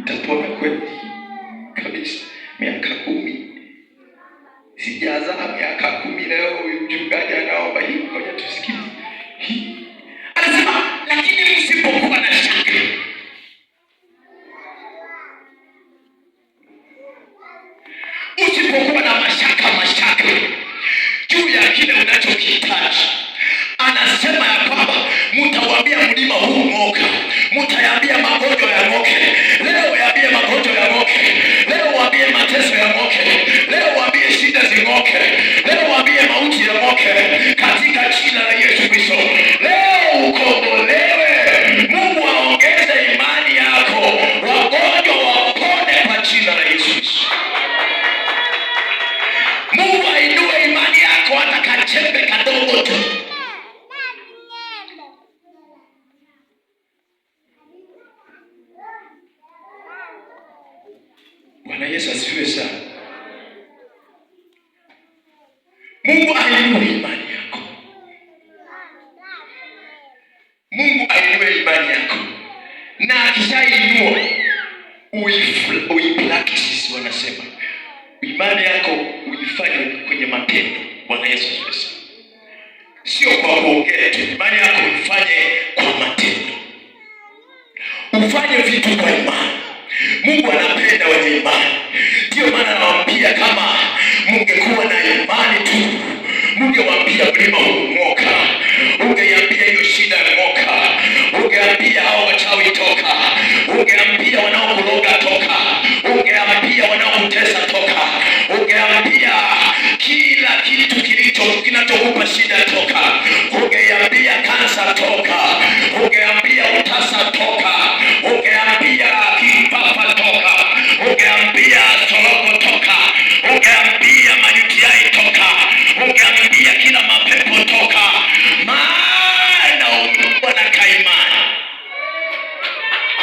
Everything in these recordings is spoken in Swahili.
utapona kweli kabisa. Miaka 10 sijaza, miaka 10 leo huyu mchungaji anaomba hii, ngoja tusikie hii. Anasema lakini msipokuwa na shaka, usipokuwa na mashaka juu ya kile unachokihitaji, anasema ya kwamba mtawaambia mlima huu ng'oka, mtayaambia magonjwa ya ng'oke. Leo yaambie magonjwa ya ng'oke, leo waambie mateso ya ng'oke, leo waambie shida zing'oke, leo waambie mauti ya ng'oke katika jina la Yesu Kristo. Leo ukombolewe. Mungu aongeze imani yako, wagonjwa wapone kwa jina la Yesu Kristo. Mungu ainue imani yako hata kachembe kadogo tu. Bwana Yesu asifiwe sana. Mungu ainue imani yako. Mungu ainue imani yako. Na akishainua uipractice, wanasema. Imani yako uifanye kwenye matendo. Bwana Yesu asifiwe sana. Sio kwa kuongea tu. Imani yako uifanye kwa matendo. Ufanye vitu kwa imani. Mungu anapenda wenye imani. Ndio maana nawaambia kama mungekuwa na imani tu, mungewaambia mlima huu ng'oka, ungeambia hiyo shida ng'oka, ungeambia hao wachawi toka, ungeambia wanaokuroga toka, ungeambia wanaokutesa toka, ungeambia kila kitu kinachokupa shida toka, ungeambia kansa toka, ungeambia utasa toka, ungeambia kifafa toka, ungeambia soroko toka, ungeambia manyutiai toka, ungeambia kila mapepo toka, maana umekuwa na kaimani.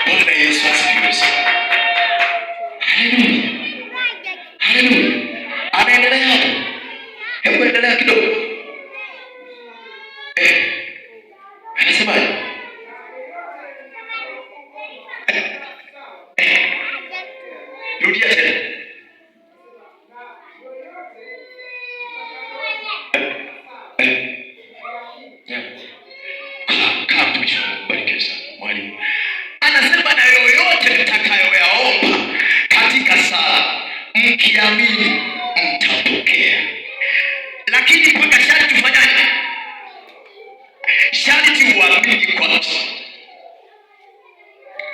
Bwana Yesu asifiwe sana. Haleluya. Haleluya. Anaendelea hapo. Hebu endelea kidogo. Anasemaje? Rudia tena. Kama mtumishi mbarikiwe sana mwalimu. Anasema na yoyote mtakayoyaomba katika sala mkiamini